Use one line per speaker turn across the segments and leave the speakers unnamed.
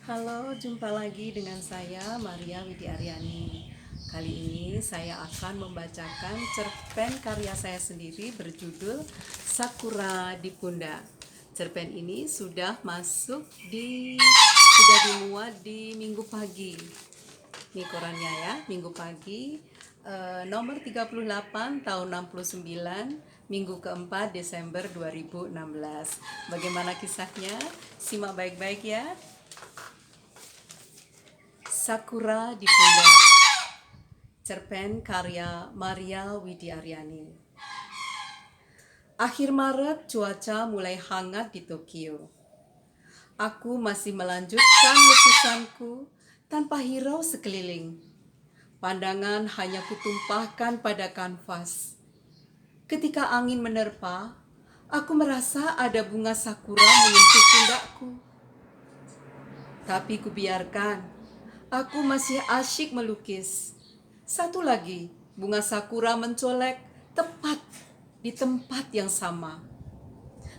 Halo, jumpa lagi dengan saya Maria Widiaryani. Kali ini saya akan membacakan cerpen karya saya sendiri berjudul Sakura di Pundak. Cerpen ini sudah dimuat di Minggu Pagi. Ini korannya ya, Minggu Pagi, nomor 38 tahun 69, minggu keempat Desember 2016. Bagaimana kisahnya? Simak baik-baik ya. Sakura di Pundak, cerpen karya Maria Widiaryani. Akhir Maret cuaca mulai hangat di Tokyo. Aku masih melanjutkan lukisanku tanpa hirau sekeliling. Pandangan hanya kutumpahkan pada kanvas. Ketika angin menerpa, aku merasa ada bunga sakura menyentuh pundakku. Tapi kubiarkan. Aku masih asyik melukis. Satu lagi, bunga sakura mencolek tepat di tempat yang sama.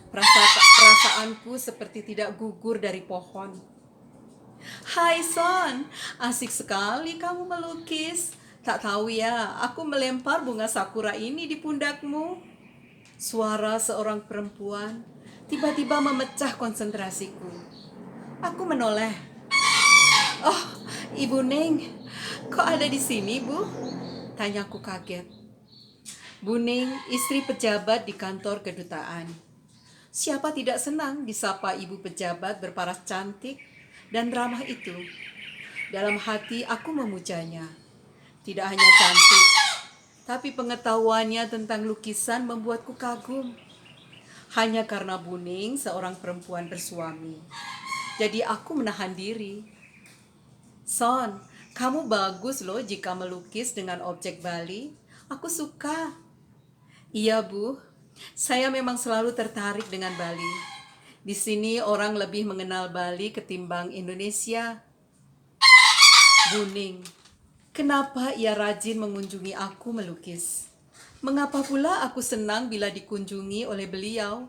Perasaanku seperti tidak gugur dari pohon. Hai Son, asik sekali kamu melukis. Tak tahu ya, aku melempar bunga sakura ini di pundakmu. Suara seorang perempuan tiba-tiba memecah konsentrasiku. Aku menoleh. Oh, Ibu Ning, kok ada di sini, Bu? Tanyaku kaget. Bu Ning, istri pejabat di kantor kedutaan. Siapa tidak senang disapa ibu pejabat berparas cantik dan ramah itu? Dalam hati aku memujanya. Tidak hanya cantik, tapi pengetahuannya tentang lukisan membuatku kagum. Hanya karena Bu Ning seorang perempuan bersuami. Jadi aku menahan diri. Son, kamu bagus loh jika melukis dengan objek Bali. Aku suka. Iya, Bu. Saya memang selalu tertarik dengan Bali. Di sini orang lebih mengenal Bali ketimbang Indonesia. Buning, kenapa ia rajin mengunjungi aku melukis? Mengapa pula aku senang bila dikunjungi oleh beliau?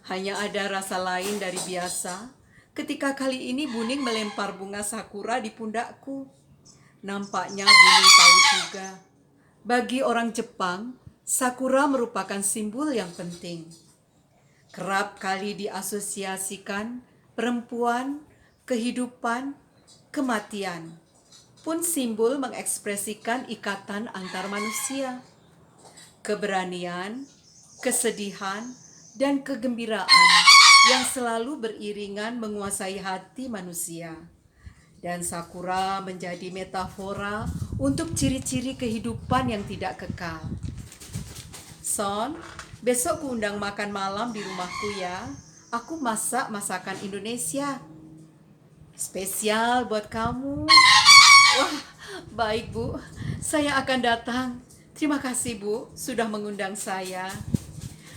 Hanya ada rasa lain dari biasa ketika kali ini Buning melempar bunga sakura di pundakku. Nampaknya Buning tahu juga. Bagi orang Jepang, sakura merupakan simbol yang penting. Kerap kali diasosiasikan perempuan, kehidupan, kematian. Pun simbol mengekspresikan ikatan antar manusia. Keberanian, kesedihan, dan kegembiraan yang selalu beriringan menguasai hati manusia. Dan sakura menjadi metafora untuk ciri-ciri kehidupan yang tidak kekal. Son, besok kuundang makan malam di rumahku ya. Aku masak masakan Indonesia. Spesial buat kamu. Wah, baik Bu. Saya akan datang. Terima kasih Bu, sudah mengundang saya.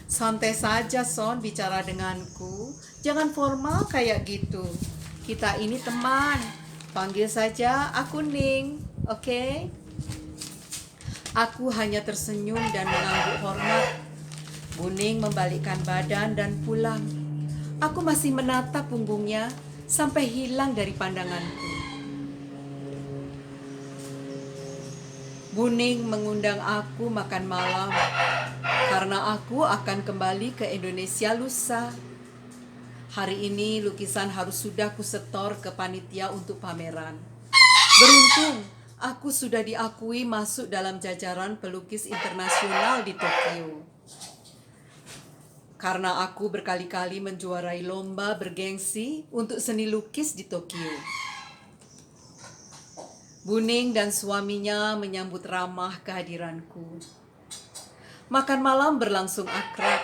Santai saja Son bicara denganku. Jangan formal kayak gitu. Kita ini teman. Panggil saja aku Ning, oke? Aku hanya tersenyum dan mengangguk hormat. Buning membalikkan badan dan pulang. Aku masih menatap punggungnya sampai hilang dari pandanganku. Buning mengundang aku makan malam karena aku akan kembali ke Indonesia lusa. Hari ini lukisan harus sudah kusetor ke panitia untuk pameran. Beruntung, aku sudah diakui masuk dalam jajaran pelukis internasional di Tokyo. Karena aku berkali-kali menjuarai lomba bergengsi untuk seni lukis di Tokyo. Buning dan suaminya menyambut ramah kehadiranku. Makan malam berlangsung akrab.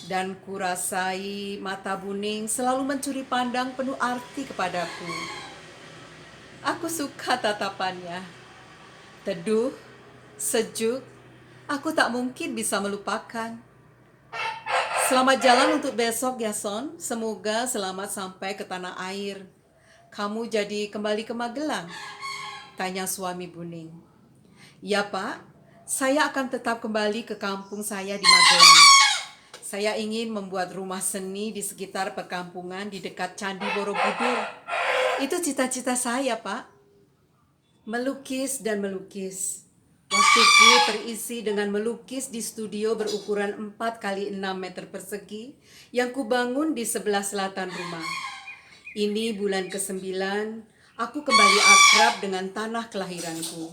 Dan kurasai mata Buning selalu mencuri pandang penuh arti kepadaku. Aku suka tatapannya. Teduh, sejuk, aku tak mungkin bisa melupakan. Selamat jalan untuk besok ya Son. Semoga selamat sampai ke tanah air. Kamu jadi kembali ke Magelang? Tanya suami Buning. Ya Pak, saya akan tetap kembali ke kampung saya di Magelang. Saya ingin membuat rumah seni di sekitar perkampungan di dekat Candi Borobudur. Itu cita-cita saya, Pak. Melukis dan melukis. Waktuku terisi dengan melukis di studio berukuran 4 kali 6 meter persegi yang kubangun di sebelah selatan rumah. Ini bulan ke-9, aku kembali akrab dengan tanah kelahiranku.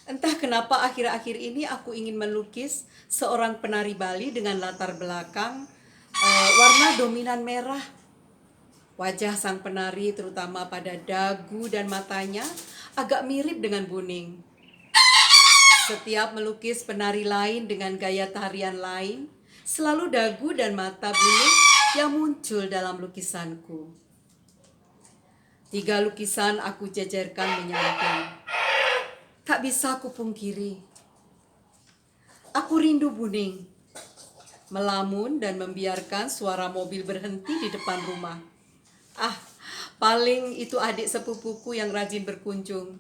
Entah kenapa akhir-akhir ini aku ingin melukis seorang penari Bali dengan latar belakang warna dominan merah. Wajah sang penari terutama pada dagu dan matanya agak mirip dengan Buning. Setiap melukis penari lain dengan gaya tarian lain, selalu dagu dan mata Buning yang muncul dalam lukisanku. 3 lukisan aku jajarkan menyamping. Tak bisa aku pungkiri. Aku rindu Buning. Melamun dan membiarkan suara mobil berhenti di depan rumah. Paling itu adik sepupuku yang rajin berkunjung.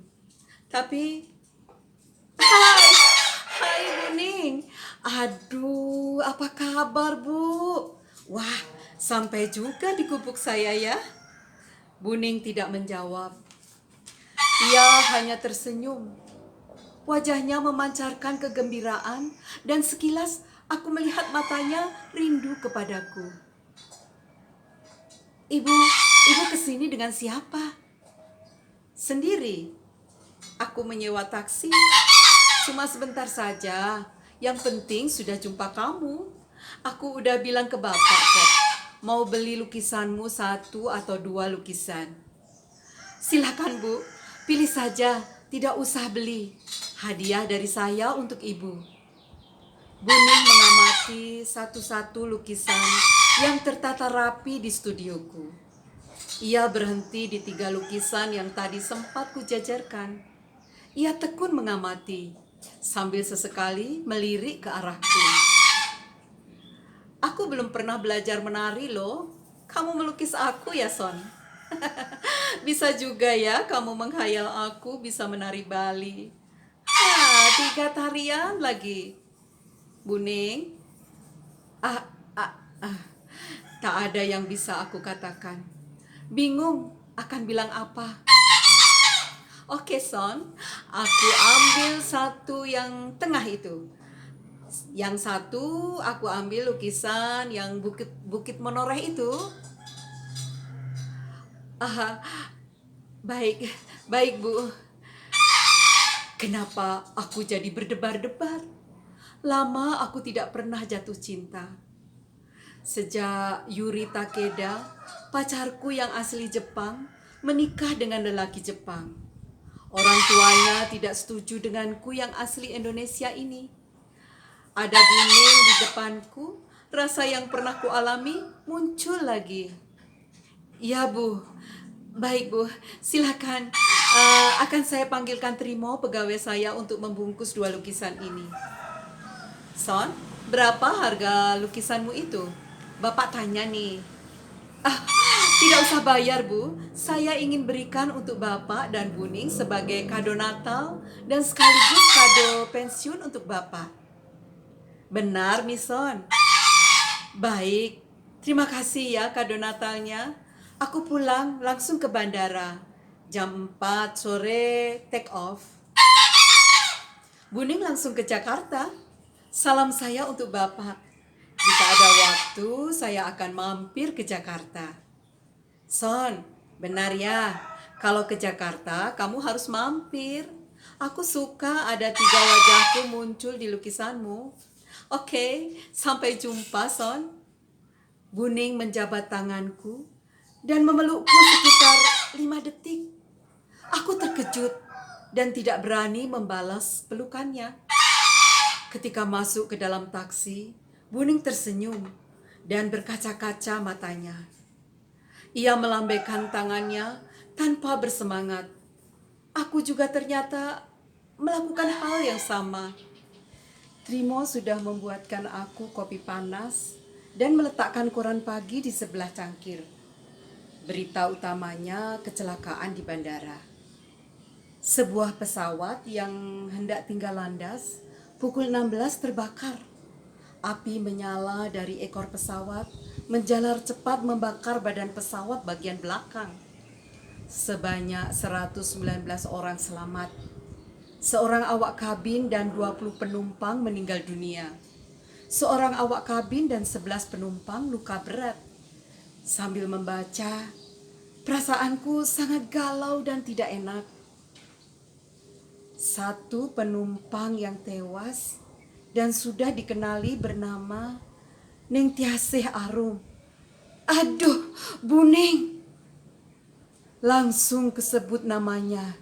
Tapi, hai Buning. Aduh, apa kabar Bu? Wah, sampai juga di gubuk saya ya. Buning tidak menjawab. Ia hanya tersenyum. Wajahnya memancarkan kegembiraan dan sekilas aku melihat matanya rindu kepadaku. Ibu kesini dengan siapa? Sendiri. Aku menyewa taksi. Cuma sebentar saja. Yang penting sudah jumpa kamu. Aku udah bilang ke bapak kok. Mau beli lukisanmu 1 atau 2 lukisan. Silakan Bu, pilih saja. Tidak usah beli. Hadiah dari saya untuk ibu. Buning mengamati satu-satu lukisan yang tertata rapi di studioku. Ia berhenti di 3 lukisan yang tadi sempat kujajarkan. Ia tekun mengamati, sambil sesekali melirik ke arahku. Aku belum pernah belajar menari loh. Kamu melukis aku ya, Son? Bisa juga ya kamu menghayal aku bisa menari Bali. 3 tarian lagi. Buning, tak ada yang bisa aku katakan. Bingung akan bilang apa. Oke Son, aku ambil 1 yang tengah itu. Yang 1 aku ambil lukisan yang bukit menoreh itu. Baik Bu. Kenapa aku jadi berdebar-debar? Lama aku tidak pernah jatuh cinta. Sejak Yuri Takeda, pacarku yang asli Jepang, menikah dengan lelaki Jepang. Orang tuanya tidak setuju denganku yang asli Indonesia ini. Ada Buning di depanku, rasa yang pernah kualami muncul lagi. Ya Bu, baik Bu, silakan. Akan saya panggilkan Trimo, pegawai saya, untuk membungkus 2 lukisan ini. Son, berapa harga lukisanmu itu? Bapak tanya nih. Tidak usah bayar Bu, saya ingin berikan untuk Bapak dan Buning sebagai kado Natal dan sekaligus kado pensiun untuk Bapak. Benar nih Son. Baik, terima kasih ya kado Natalnya. Aku pulang langsung ke bandara. Jam 4 sore take off. Buning langsung ke Jakarta. Salam saya untuk Bapak. Jika ada waktu, saya akan mampir ke Jakarta. Son, benar ya, kalau ke Jakarta kamu harus mampir. Aku suka ada 3 wajahku muncul di lukisanmu. Oke, sampai jumpa Son. Buning menjabat tanganku dan memelukku sekitar 5 detik. Aku terkejut dan tidak berani membalas pelukannya. Ketika masuk ke dalam taksi, Buning tersenyum dan berkaca-kaca matanya. Ia melambaikan tangannya tanpa bersemangat. Aku juga ternyata melakukan hal yang sama. Trimo sudah membuatkan aku kopi panas dan meletakkan koran pagi di sebelah cangkir. Berita utamanya kecelakaan di bandara. Sebuah pesawat yang hendak tinggal landas pukul 16 terbakar. Api menyala dari ekor pesawat, menjalar cepat membakar badan pesawat bagian belakang. Sebanyak 119 orang selamat. Seorang awak kabin dan 20 penumpang meninggal dunia. Seorang awak kabin dan 11 penumpang luka berat. Sambil membaca, perasaanku sangat galau dan tidak enak. Satu penumpang yang tewas dan sudah dikenali bernama Neng Tiasih Arum. Aduh, Buning! Langsung kesebut namanya.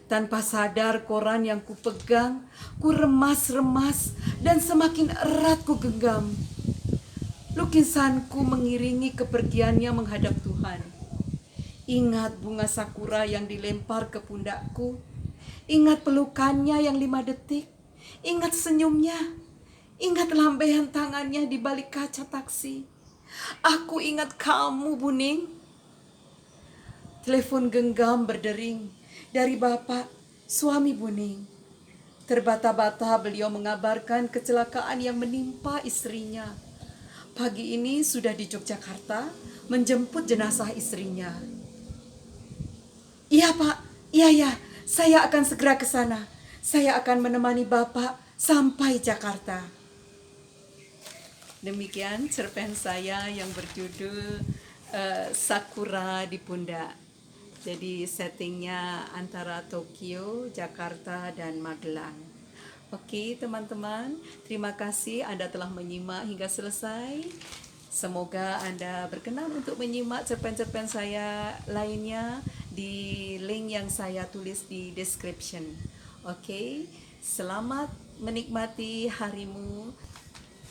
Tanpa sadar koran yang kupegang, ku remas-remas dan semakin erat ku genggam. Lukisanku mengiringi kepergiannya menghadap Tuhan. Ingat bunga sakura yang dilempar ke pundakku. Ingat pelukannya yang 5 detik. Ingat senyumnya. Ingat lambaian tangannya di balik kaca taksi. Aku ingat kamu, Buning. Telepon genggam berdering dari bapak, suami Buning. Terbata-bata beliau mengabarkan kecelakaan yang menimpa istrinya. Pagi ini sudah di Yogyakarta menjemput jenazah istrinya. Iya Pak, iya, saya akan segera ke sana. Saya akan menemani Bapak sampai Jakarta. Demikian cerpen saya yang berjudul Sakura di Pundak. Jadi settingnya antara Tokyo, Jakarta, dan Magelang. Oke teman-teman, terima kasih Anda telah menyimak hingga selesai. Semoga Anda berkenan untuk menyimak cerpen-cerpen saya lainnya di link yang saya tulis di description. Oke, selamat menikmati harimu.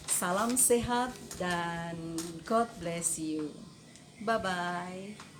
Salam sehat dan God bless you. Bye-bye.